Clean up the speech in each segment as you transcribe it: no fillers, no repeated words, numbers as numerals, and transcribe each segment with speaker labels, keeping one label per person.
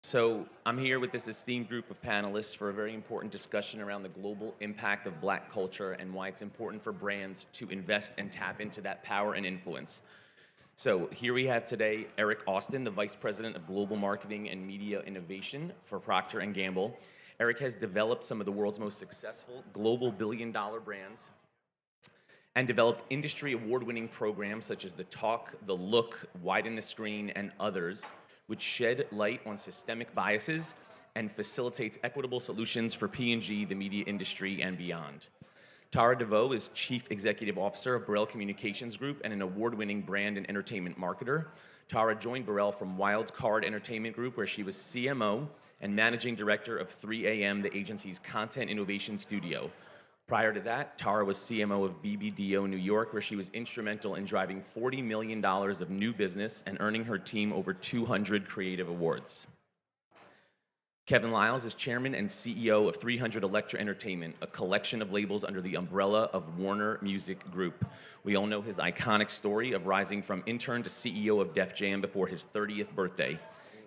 Speaker 1: So I'm here with this esteemed group of panelists for a very important discussion around the global impact of Black culture and why it's important for brands to invest and tap into that power and influence. So here we have today Eric Austin, the Vice President of Global Marketing and Media Innovation for Procter & Gamble. Eric has developed some of the world's most successful global billion-dollar brands and developed industry award-winning programs such as The Talk, The Look, Widen the Screen, and others, which shed light on systemic biases and facilitates equitable solutions for P&G, the media industry, and beyond. Tara DeVeaux is Chief Executive Officer of Burrel Communications Group and an award-winning brand and entertainment marketer. Tara joined Burrell from Wild Card Entertainment Group, where she was CMO and Managing Director of 3AM, the agency's content innovation studio. Prior to that, Tara was CMO of BBDO New York, where she was instrumental in driving $40 million of new business and earning her team over 200 creative awards. Kevin Liles is Chairman and CEO of 300 Elektra Entertainment, a collection of labels under the umbrella of Warner Music Group. We all know his iconic story of rising from intern to CEO of Def Jam before his 30th birthday.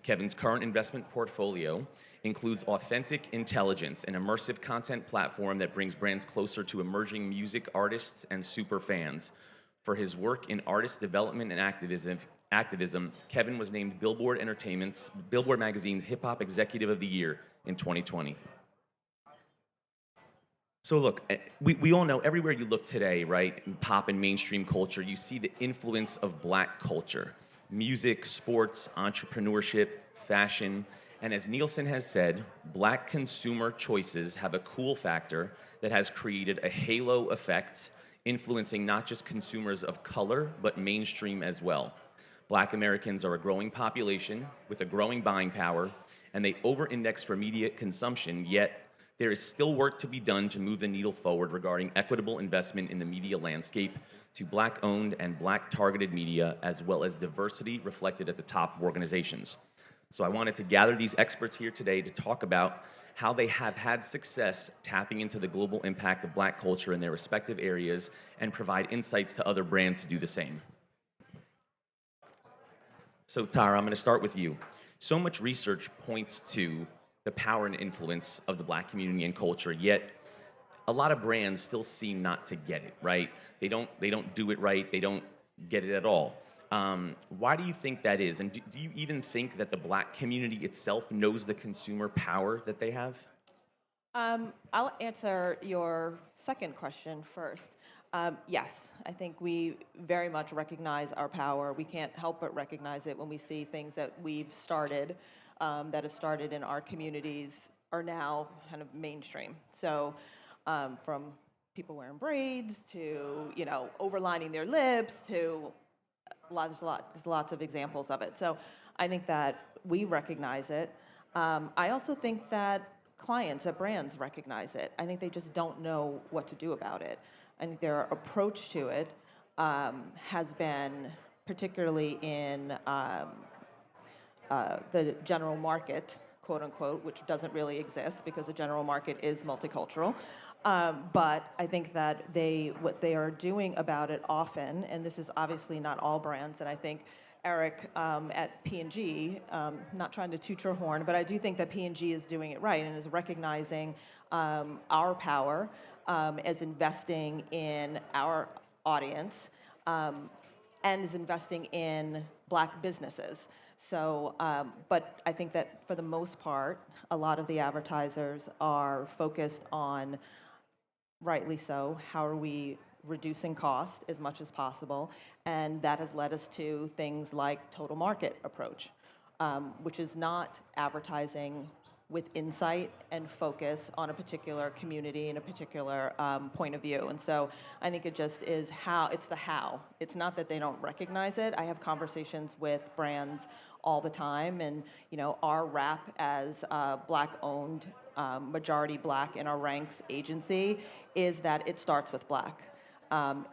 Speaker 1: Kevin's current investment portfolio includes Authentic Intelligence, an immersive content platform that brings brands closer to emerging music artists and super fans. For his work in artist development and activism, Kevin was named Billboard Magazine's Hip Hop Executive of the Year in 2020. So look, we all know everywhere you look today, right, in pop and mainstream culture, you see the influence of Black culture. Music, sports, entrepreneurship, fashion, and as Nielsen has said, Black consumer choices have a cool factor that has created a halo effect, influencing not just consumers of color, but mainstream as well. Black Americans are a growing population with a growing buying power, and they over-index for media consumption, yet there is still work to be done to move the needle forward regarding equitable investment in the media landscape to Black-owned and Black-targeted media, as well as diversity reflected at the top organizations. So I wanted to gather these experts here today to talk about how they have had success tapping into the global impact of Black culture in their respective areas and provide insights to other brands to do the same. So Tara, I'm going to start with you. So much research points to the power and influence of the Black community and culture, yet a lot of brands still seem not to get it, right? They don't do it right, they don't get it at all. Why do you think that is? And do you even think that the Black community itself knows the consumer power that they have?
Speaker 2: I'll answer your second question first. Yes, I think we very much recognize our power. We can't help but recognize it when we see things that we've started, that have started in our communities, are now kind of mainstream. So from people wearing braids to, overlining their lips to there's lots of examples of it. So I think that we recognize it. I also think that clients at brands recognize it. I think they just don't know what to do about it. I think their approach to it has been, particularly in the general market, quote unquote, which doesn't really exist because the general market is multicultural. But I think that what they are doing about it often, and this is obviously not all brands, and I think Eric at P&G, not trying to toot your horn, but I do think that P&G is doing it right and is recognizing our power as investing in our audience and is investing in Black businesses. So, but I think that for the most part, a lot of the advertisers are focused on, rightly so, how are we reducing cost as much as possible, and that has led us to things like total market approach, which is not advertising with insight and focus on a particular community and a particular point of view. And so I think it just is it's the how. It's not that they don't recognize it. I have conversations with brands all the time, and our rap as Black-owned, majority Black in our ranks agency is that it starts with Black.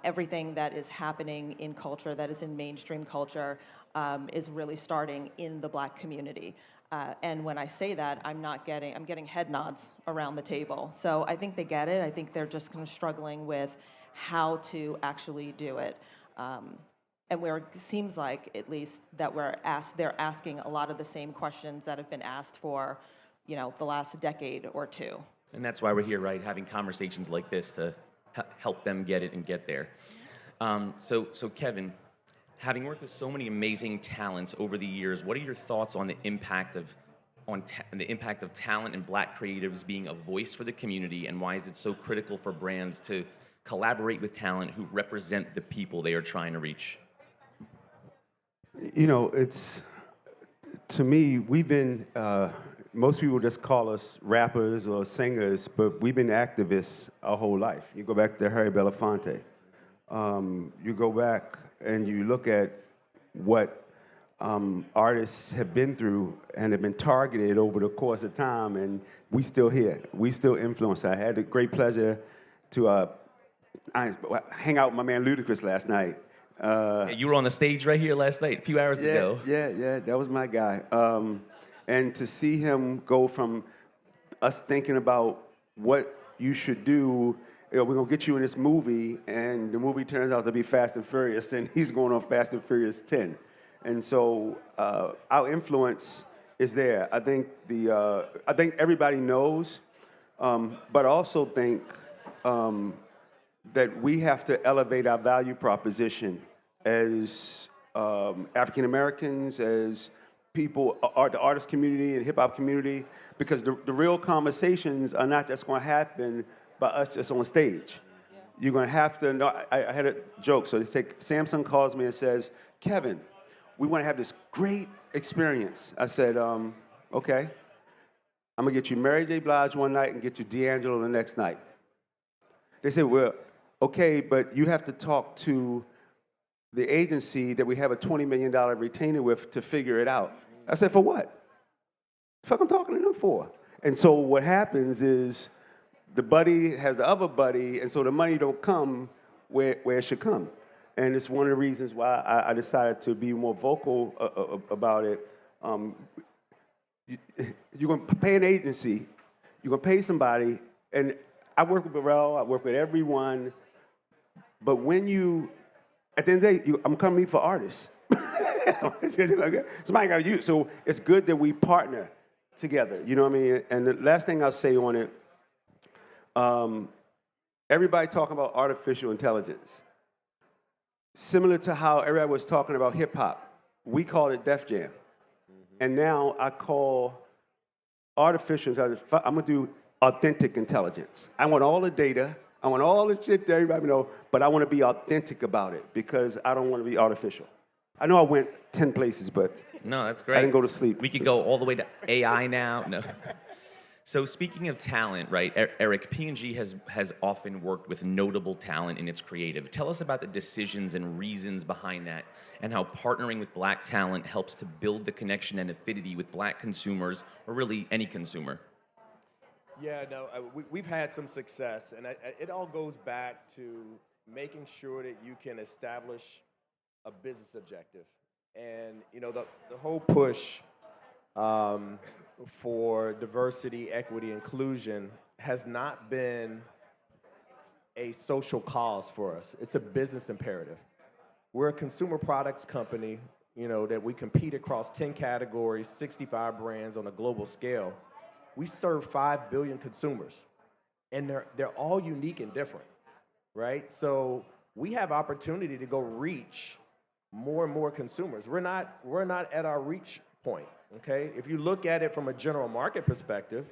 Speaker 2: Everything that is happening in culture, that is in mainstream culture, is really starting in the Black community. And when I say that, I'm getting head nods around the table. So I think they get it. I think they're just kind of struggling with how to actually do it. and where it seems like, at least, that they're asking a lot of the same questions that have been asked for, the last decade or two.
Speaker 1: And that's why we're here, right? Having conversations like this to help them get it and get there. So Kevin, having worked with so many amazing talents over the years, what are your thoughts on the impact of talent and Black creatives being a voice for the community, and why is it so critical for brands to collaborate with talent who represent the people they are trying to reach?
Speaker 3: It's, to me, we've been, most people just call us rappers or singers, but we've been activists our whole life. You go back to Harry Belafonte. You go back and you look at what artists have been through and have been targeted over the course of time, and we still here. We still influence. I had the great pleasure to hang out with my man Ludacris last night.
Speaker 1: You were on the stage right here last night, a few hours ago.
Speaker 3: Yeah, that was my guy. And to see him go from us thinking about what you should do, we're going to get you in this movie, and the movie turns out to be Fast and Furious, and he's going on Fast and Furious 10. And so our influence is there. I think everybody knows, but I also think that we have to elevate our value proposition as African Americans, as people, the artist community and hip hop community, because the real conversations are not just going to happen by us just on stage. Yeah. You're going to have to know. I had a joke. So they say, Samsung calls me and says, Kevin, we want to have this great experience. I said, okay. I'm going to get you Mary J. Blige one night and get you D'Angelo the next night. They said, well, okay, but you have to talk to the agency that we have a $20 million retainer with to figure it out. I said, for what? The fuck I'm talking to them for? And so what happens is the buddy has the other buddy, and so the money don't come where it should come. And it's one of the reasons why I decided to be more vocal about it. You're going to pay an agency, you're going to pay somebody, and I work with Burrel, I work with everyone, but when you, at the end of the day, I'm coming to meet for artists. Somebody got to use. So it's good that we partner together, you know what I mean? And the last thing I'll say on it, everybody talking about artificial intelligence. Similar to how everybody was talking about hip hop, we called it Def Jam. And now I call artificial intelligence, I'm gonna do authentic intelligence. I want all the data, I want all the shit that everybody know, but I wanna be authentic about it because I don't wanna be artificial. I know I went 10 places, but
Speaker 1: no, that's great.
Speaker 3: I didn't go to sleep.
Speaker 1: We could go all the way to AI now. No. So speaking of talent, right, Eric, P&G has often worked with notable talent in its creative. Tell us about the decisions and reasons behind that, and how partnering with Black talent helps to build the connection and affinity with Black consumers, or really any consumer.
Speaker 4: Yeah, no, we've had some success, and it all goes back to making sure that you can establish a business objective. And, the whole push for diversity, equity, inclusion has not been a social cause for us. It's a business imperative. We're a consumer products company, that we compete across 10 categories, 65 brands on a global scale. We serve 5 billion consumers, and they're all unique and different, right? So we have opportunity to go reach more and more consumers. We're not at our reach point. Okay, if you look at it from a general market perspective,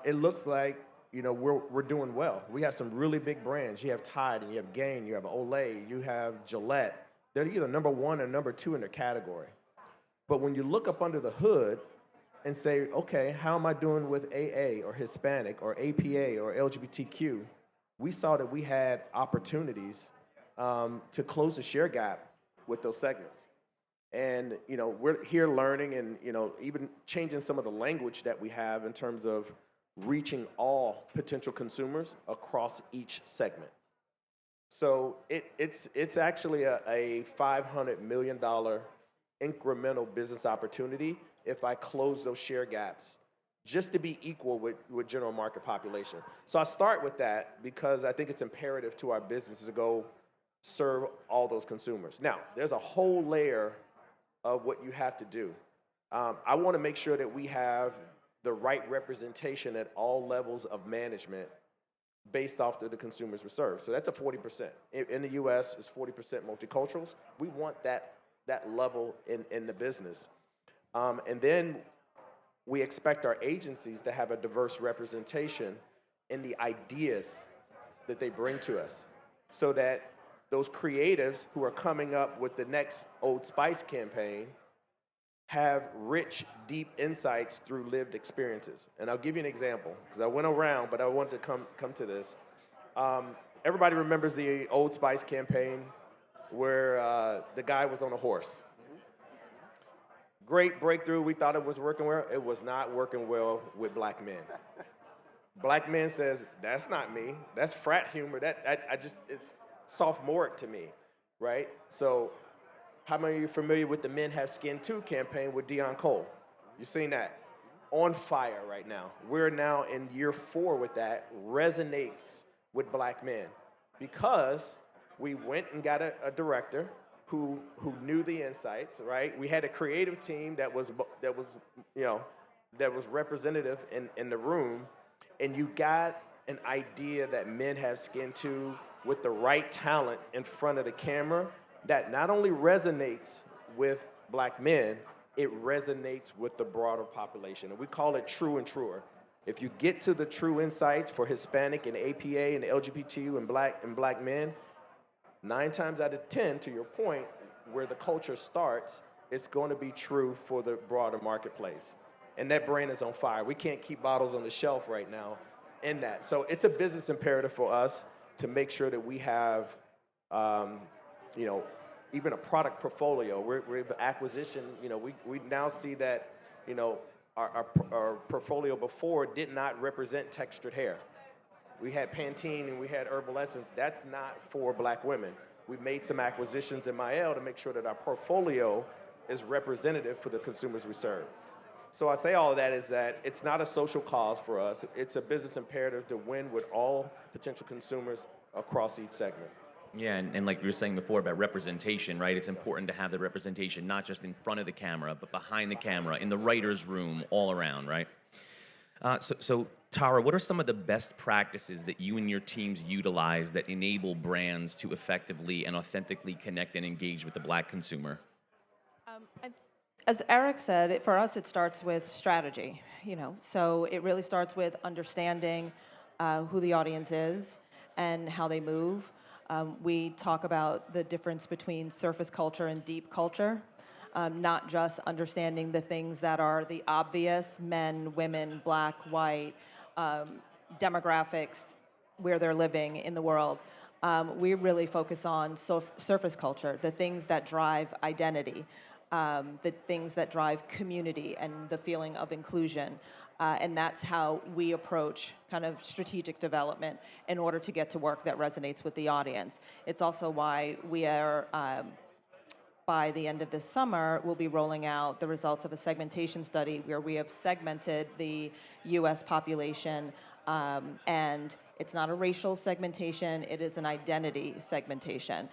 Speaker 4: it looks like we're doing well. We have some really big brands. You have Tide, and you have Gain, you have Olay, you have Gillette. They're either number 1 or number 2 in their category. But when you look up under the hood and say, okay, how am I doing with AA or Hispanic or APA or LGBTQ? We saw that we had opportunities to close the share gap with those segments. And, we're here learning and, even changing some of the language that we have in terms of reaching all potential consumers across each segment. So it's actually a $500 million incremental business opportunity if I close those share gaps just to be equal with general market population. So I start with that because I think it's imperative to our business to go serve all those consumers. Now, there's a whole layer of what you have to do. I want to make sure that we have the right representation at all levels of management based off of the consumers we serve. So that's a 40%. In the US, it's 40% multiculturals. We want that level in the business. And then we expect our agencies to have a diverse representation in the ideas that they bring to us, so that those creatives who are coming up with the next Old Spice campaign have rich, deep insights through lived experiences. And I'll give you an example, because I went around, but I want to come to this. Everybody remembers the Old Spice campaign where the guy was on a horse. Great breakthrough. We thought it was working well. It was not working well with black men. Black men says, that's not me. That's frat humor. It's sophomoric to me, right? So how many of you are familiar with the Men Have Skin Too campaign with Deion Cole? You've seen that. On fire right now. We're now in year 4 with that. Resonates with black men because we went and got a director who knew the insights, right? We had a creative team that was representative in the room, and you got an idea that men have skin too with the right talent in front of the camera that not only resonates with black men, it resonates with the broader population. And we call it true and truer. If you get to the true insights for Hispanic and APA and LGBTQ and black men, 9 times out of 10, to your point, where the culture starts, it's going to be true for the broader marketplace. And that brain is on fire. We can't keep bottles on the shelf right now in that. So it's a business imperative for us to make sure that we have, even a product portfolio. We've acquisition, we now see that, our portfolio before did not represent textured hair. We had Pantene and we had Herbal Essence. That's not for black women. We made some acquisitions in Mael to make sure that our portfolio is representative for the consumers we serve. So I say all of that is that it's not a social cause for us. It's a business imperative to win with all potential consumers across each segment.
Speaker 1: Yeah, and like you were saying before about representation, right? It's important to have the representation not just in front of the camera, but behind the camera, in the writer's room, all around, right? So Tara, what are some of the best practices that you and your teams utilize that enable brands to effectively and authentically connect and engage with the black consumer?
Speaker 2: As Eric said, for us it starts with strategy. So it really starts with understanding who the audience is and how they move. We talk about the difference between surface culture and deep culture. Not just understanding the things that are the obvious, men, women, black, white, demographics, where they're living in the world. We really focus on surface culture, the things that drive identity, the things that drive community and the feeling of inclusion. And that's how we approach kind of strategic development in order to get to work that resonates with the audience. It's also why we are, by the end of this summer, we'll be rolling out the results of a segmentation study where we have segmented the US population, and it's not a racial segmentation, it is an identity segmentation,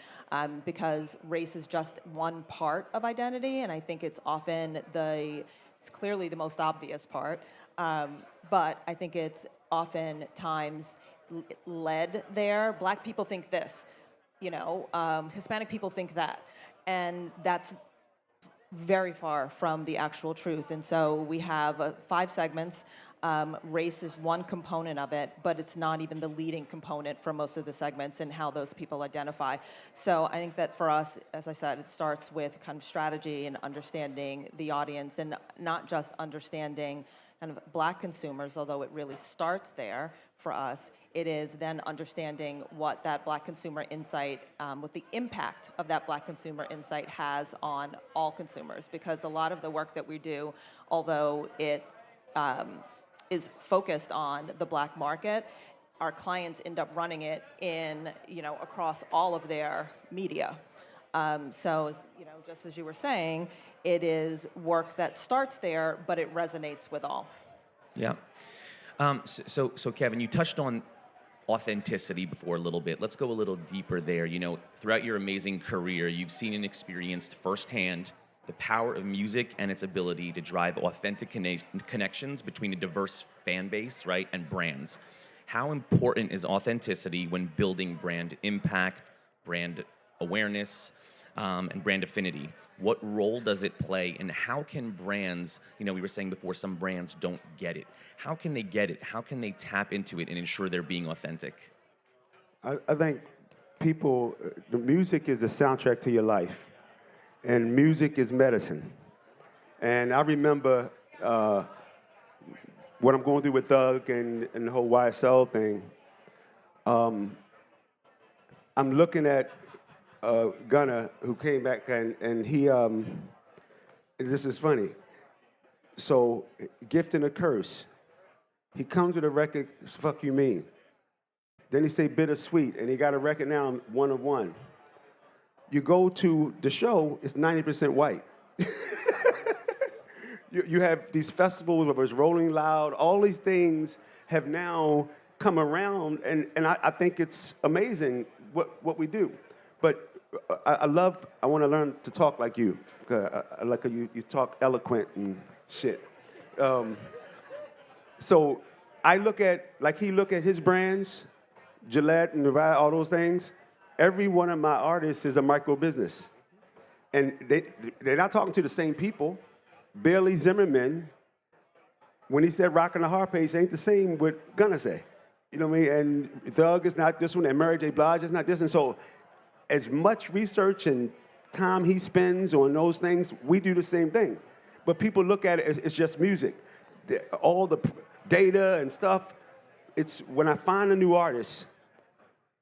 Speaker 2: because race is just one part of identity, and I think it's often it's clearly the most obvious part, but I think it's oftentimes led there. Black people think this, Hispanic people think that. And that's very far from the actual truth. And so we have 5 segments. Race is one component of it, but it's not even the leading component for most of the segments and how those people identify. So I think that for us, as I said, it starts with kind of strategy and understanding the audience, and not just understanding kind of black consumers, although it really starts there for us. It is then understanding what that black consumer insight, what the impact of that black consumer insight has on all consumers. Because a lot of the work that we do, although it is focused on the black market, our clients end up running it in, across all of their media. So, just as you were saying, it is work that starts there, but it resonates with all.
Speaker 1: Yeah. So Kevin, you touched on authenticity before a little bit. Let's go a little deeper there. You know, throughout your amazing career, you've seen and experienced firsthand the power of music and its ability to drive authentic connections between a diverse fan base, right, and brands. How important is authenticity when building brand impact, brand awareness, and brand affinity? What role does it play, and how can brands, you know, we were saying before, some brands don't get it. How can they get it? How can they tap into it and ensure they're being authentic?
Speaker 3: I think people, the music is the soundtrack to your life, and music is medicine. And I remember what I'm going through with Doug and the whole YSL thing. I'm looking at Gunna, who came back, and he, this is funny. So, gift and a curse. He comes with a record, fuck you mean. Then he say bittersweet, and he got a record now, one of one. You go to the show, it's 90% white. You have these festivals where it's Rolling Loud, all these things have now come around, and I think it's amazing what we do. But I want to learn to talk like you. I like how you talk eloquent and shit. So I look at, like he look at his brands, Gillette and Nirvana, all those things. Every one of my artists is a micro business. And they're not talking to the same people. Bailey Zimmerman, when he said rockin' the hard pace, ain't the same with Gunna say. You know what I mean? And Thug is not this one, and Mary J. Blige is not this one. So as much research and time he spends on those things, we do the same thing. But people look at it as it's just music. All the data and stuff, it's when I find a new artist.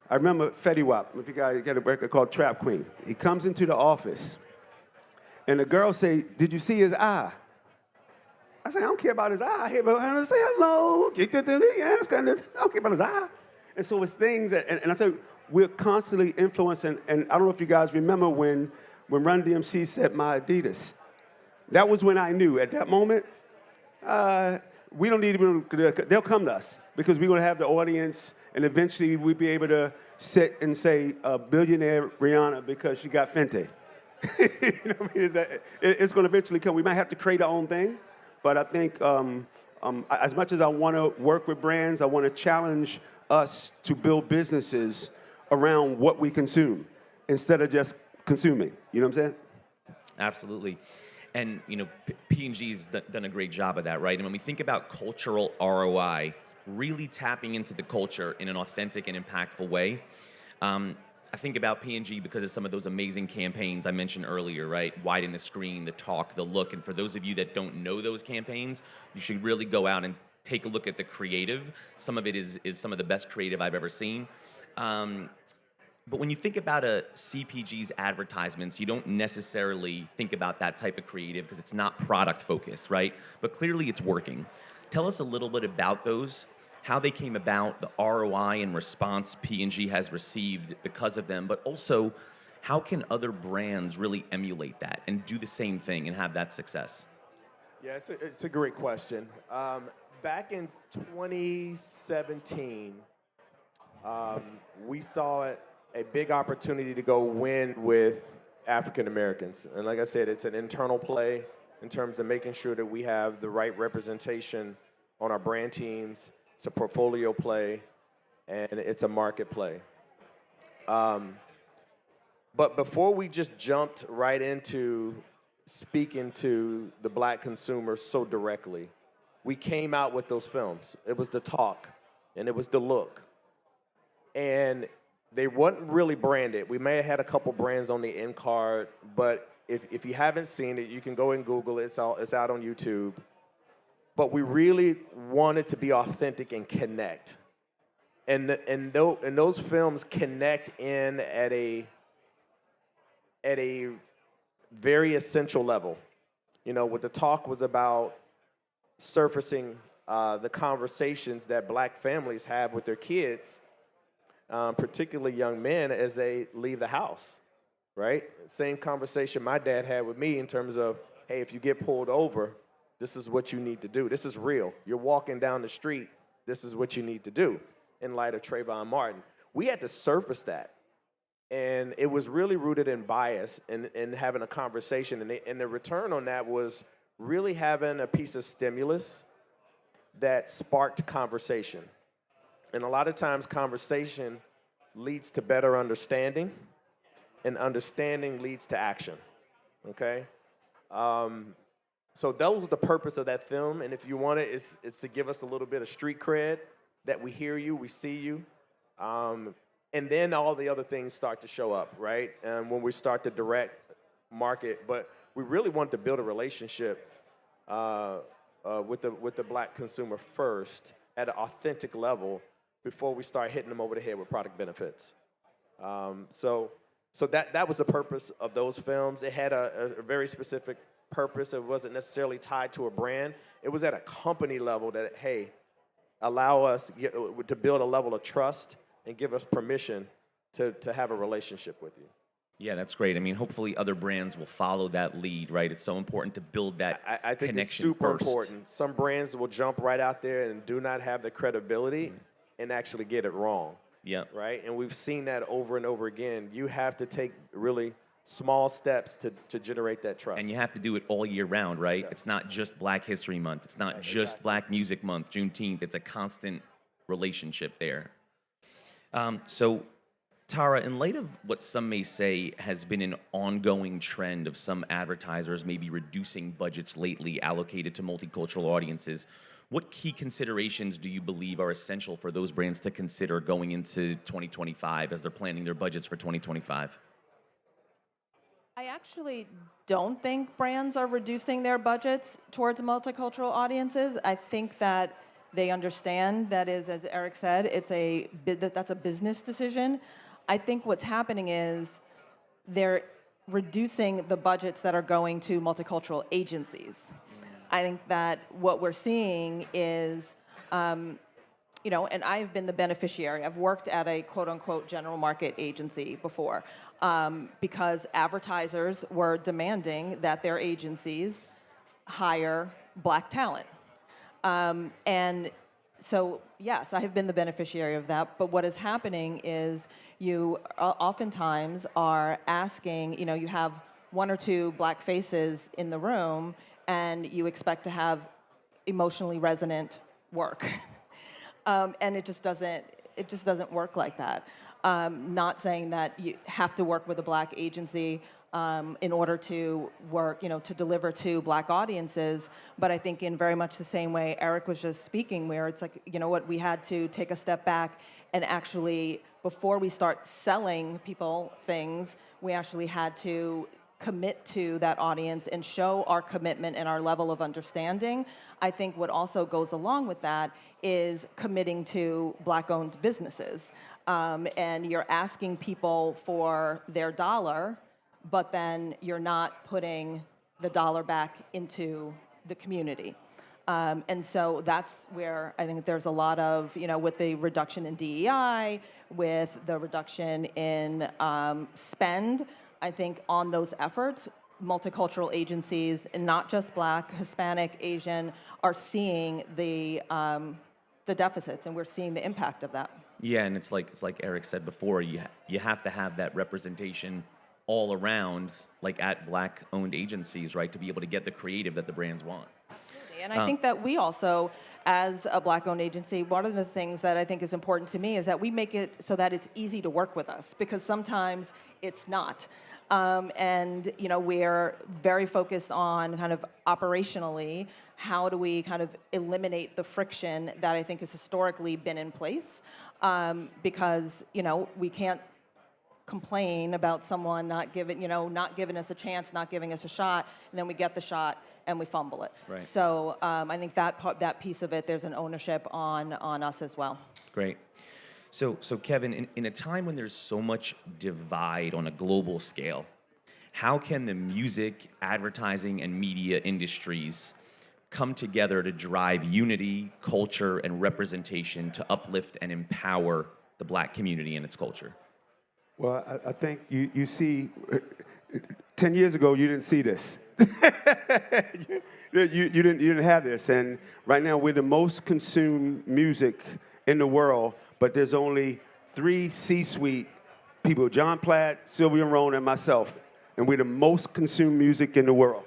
Speaker 3: I remember Fetty Wap, if you guys get a record called Trap Queen. He comes into the office, and the girl say, "Did you see his eye?" I say, "I don't care about his eye. I hear about him say hello. I don't care about his eye." And so it's things that, and I tell you, we're constantly influencing. And I don't know if you guys remember when Run DMC said "My Adidas." That was when I knew. At that moment, we don't need even. They'll come to us because we're going to have the audience, and eventually we'll be able to sit and say billionaire Rihanna because she got Fenty. You know what I mean? It's going to eventually come. We might have to create our own thing, but I think as much as I want to work with brands, I want to challenge us to build businesses around what we consume instead of just consuming. You know what I'm saying?
Speaker 1: Absolutely. And, you know, P&G's done a great job of that, right? And when we think about cultural ROI, really tapping into the culture in an authentic and impactful way, I think about P&G because of some of those amazing campaigns I mentioned earlier, right? Widen the screen, the talk, the look. And for those of you that don't know those campaigns, you should really go out and take a look at the creative. Some of it is some of the best creative I've ever seen. But when you think about a CPG's advertisements, you don't necessarily think about that type of creative because it's not product focused, right? But clearly it's working. Tell us a little bit about those, how they came about, the ROI and response P&G has received because of them, but also how can other brands really emulate that and do the same thing and have that success?
Speaker 4: Yeah, it's a great question. Back in 2017, we saw a big opportunity to go win with African Americans. And like I said, it's an internal play in terms of making sure that we have the right representation on our brand teams. It's a portfolio play, and it's a market play. But before we just jumped right into speaking to the black consumer so directly, we came out with those films. It was the talk, and it was the look. And they weren't really branded. We may have had a couple brands on the end card, but if you haven't seen it, you can go and Google it. It's out on YouTube. But we really wanted to be authentic and connect. And those films connect in at a very essential level. You know, what the talk was about surfacing the conversations that black families have with their kids, particularly young men, as they leave the house, right? Same conversation my dad had with me in terms of, hey, if you get pulled over, this is what you need to do. This is real. You're walking down the street. This is what you need to do. in light of Trayvon Martin. We had to surface that. And it was really rooted in bias and having a conversation. And the return on that was really having a piece of stimulus that sparked conversation. And a lot of times conversation leads to better understanding, and understanding leads to action, okay? So that was the purpose of that film, and if you want it, it's to give us a little bit of street cred, that we hear you, we see you, and then all the other things start to show up, right? And when we start to direct, market, but we really want to build a relationship with the black consumer first at an authentic level before we start hitting them over the head with product benefits. So that was the purpose of those films. It had a very specific purpose. It wasn't necessarily tied to a brand. It was at a company level that, hey, allow us to build a level of trust and give us permission to have a relationship with you.
Speaker 1: Yeah, that's great. I mean, hopefully other brands will follow that lead, right? It's so important to build that
Speaker 4: I think
Speaker 1: connection
Speaker 4: it's super
Speaker 1: first.
Speaker 4: important. Some brands will jump right out there and do not have the credibility and actually get it wrong.
Speaker 1: Yeah.
Speaker 4: Right? And we've seen that over and over again. You have to take really small steps to generate that trust.
Speaker 1: And you have to do it all year round, right? Yeah. It's not just Black History Month. It's not just Black Music Month, Juneteenth. It's a constant relationship there. So, Tara, in light of what some may say has been an ongoing trend of some advertisers maybe reducing budgets lately allocated to multicultural audiences, what key considerations do you believe are essential for those brands to consider going into 2025 as they're planning their budgets for 2025?
Speaker 2: I actually don't think brands are reducing their budgets towards multicultural audiences. I think that they understand that is, as Eric said, that's a business decision. I think what's happening is they're reducing the budgets that are going to multicultural agencies. I think that what we're seeing is, and I've been the beneficiary. I've worked at a quote-unquote general market agency before because advertisers were demanding that their agencies hire Black talent. And so, yes, I have been the beneficiary of that, but what is happening is you oftentimes are asking, you have one or two Black faces in the room, and you expect to have emotionally resonant work. And it just doesn't work like that. Not saying that you have to work with a Black agency in order to work, to deliver to Black audiences, but I think in very much the same way Eric was just speaking, where it's like, we had to take a step back and actually, before we start selling people things, we actually had to commit to that audience and show our commitment and our level of understanding. I think what also goes along with that is committing to Black-owned businesses. And you're asking people for their dollar, but then you're not putting the dollar back into the community. And so that's where I think there's a lot of, with the reduction in DEI, with the reduction in spend, I think on those efforts, multicultural agencies, and not just Black, Hispanic, Asian, are seeing the deficits, and we're seeing the impact of that.
Speaker 1: Yeah, and it's like Eric said before, you have to have that representation all around, like at Black-owned agencies, right, to be able to get the creative that the brands want.
Speaker 2: Absolutely. And I think that we also, as a Black-owned agency, one of the things that I think is important to me is that we make it so that it's easy to work with us, because sometimes it's not. And we're very focused on kind of operationally, how do we kind of eliminate the friction that I think has historically been in place, because we can't complain about someone not giving us a chance, not giving us a shot, and then we get the shot and we fumble it.
Speaker 1: Right.
Speaker 2: So I think that piece of it, there's an ownership on us as well.
Speaker 1: Great. So Kevin, in a time when there's so much divide on a global scale, how can the music, advertising, and media industries come together to drive unity, culture, and representation to uplift and empower the Black community and its culture?
Speaker 3: Well, I think you see, 10 years ago, you didn't see this. you didn't have this. And right now, we're the most consumed music in the world, but there's only 3 C-suite people, John Platt, Sylvia Rona, and myself, and we're the most consumed music in the world.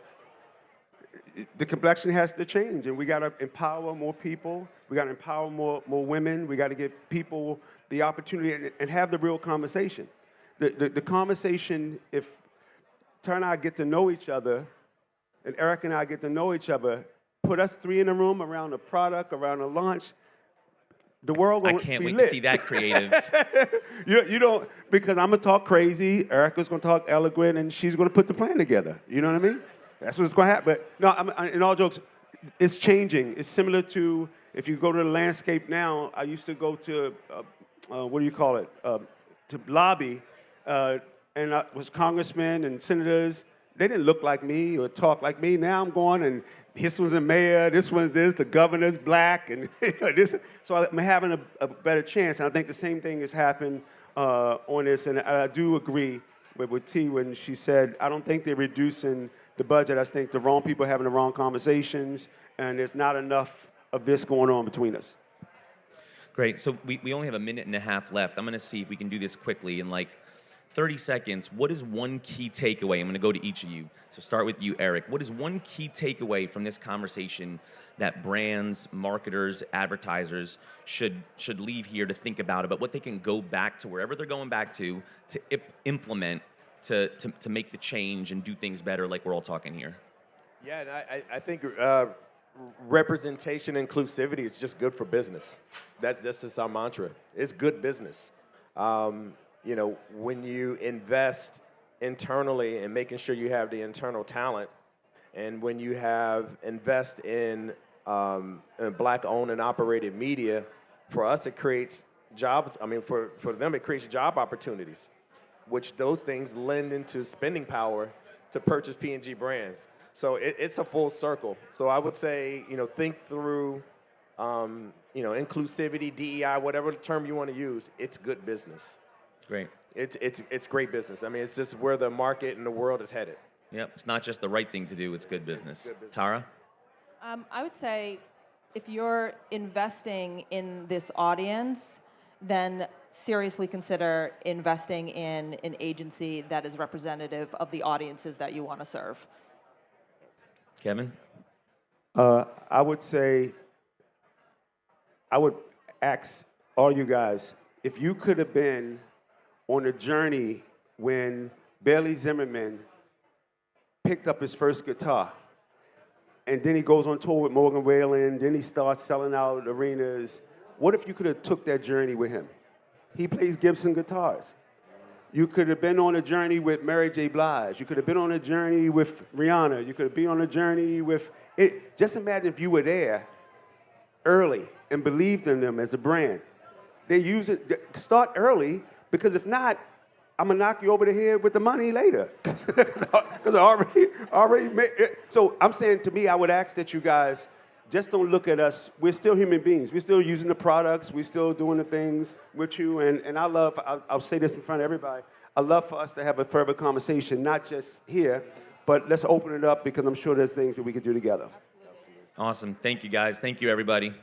Speaker 3: The complexion has to change, and we got to empower more people. We got to empower more women. We got to give people the opportunity and have the real conversation. The conversation, if Tara and I get to know each other, and Eric and I get to know each other, put us 3 in a room around a product, around a launch, the world
Speaker 1: I
Speaker 3: gonna
Speaker 1: can't
Speaker 3: be
Speaker 1: wait
Speaker 3: lit.
Speaker 1: to see that creative.
Speaker 3: You don't, because I'm going to talk crazy, Erica's going to talk eloquent, and she's going to put the plan together. You know what I mean? That's what's going to happen. But no, in all jokes, it's changing. It's similar to, if you go to the landscape now, I used to go to, what do you call it, to lobby, and I was congressmen and senators. They didn't look like me or talk like me. Now I'm going, and this one's a mayor, this one's this, the governor's black, and this. So I'm having a better chance. And I think the same thing has happened on this. And I do agree with T when she said, I don't think they're reducing the budget. I think the wrong people are having the wrong conversations, and there's not enough of this going on between us.
Speaker 1: Great. So we only have a minute and a half left. I'm going to see if we can do this quickly in like 30 seconds. What is one key takeaway? I'm going to go to each of you. So start with you, Eric. What is one key takeaway from this conversation that brands, marketers, advertisers should leave here to think about what they can go back to wherever they're going back to implement to make the change and do things better, like we're all talking here?
Speaker 4: Yeah, and I think representation, inclusivity is just good for business. That's just our mantra. It's good business. You know, when you invest internally in making sure you have the internal talent, and when you invest in Black-owned and operated media, for us it creates jobs. I mean, for them it creates job opportunities, which those things lend into spending power to purchase P&G brands. So it's a full circle. So I would say, you know, think through, you know, inclusivity, DEI, whatever term you want to use. It's good business.
Speaker 1: Great.
Speaker 4: It's great business. I mean, it's just where the market and the world is headed.
Speaker 1: Yep. It's not just the right thing to do. It's good business.
Speaker 4: Good business.
Speaker 1: Tara?
Speaker 2: I would say if you're investing in this audience, then seriously consider investing in an agency that is representative of the audiences that you want to serve.
Speaker 1: Kevin?
Speaker 3: I would say, I would ask all you guys, if you could have been on a journey when Bailey Zimmerman picked up his first guitar, and then he goes on tour with Morgan Wallen, then he starts selling out arenas. What if you could have took that journey with him? He plays Gibson guitars. You could have been on a journey with Mary J. Blige. You could have been on a journey with Rihanna. You could have been on a journey with it. Just imagine if you were there early and believed in them as a brand. They use it, start early, because if not, I'm gonna knock you over the head with the money later. Because I already made it. So I'm saying, to me, I would ask that you guys just don't look at us. We're still human beings. We're still using the products. We're still doing the things with you. And I'll say this in front of everybody, I love for us to have a further conversation, not just here, but let's open it up, because I'm sure there's things that we could do together.
Speaker 1: Awesome. Thank you, guys. Thank you, everybody.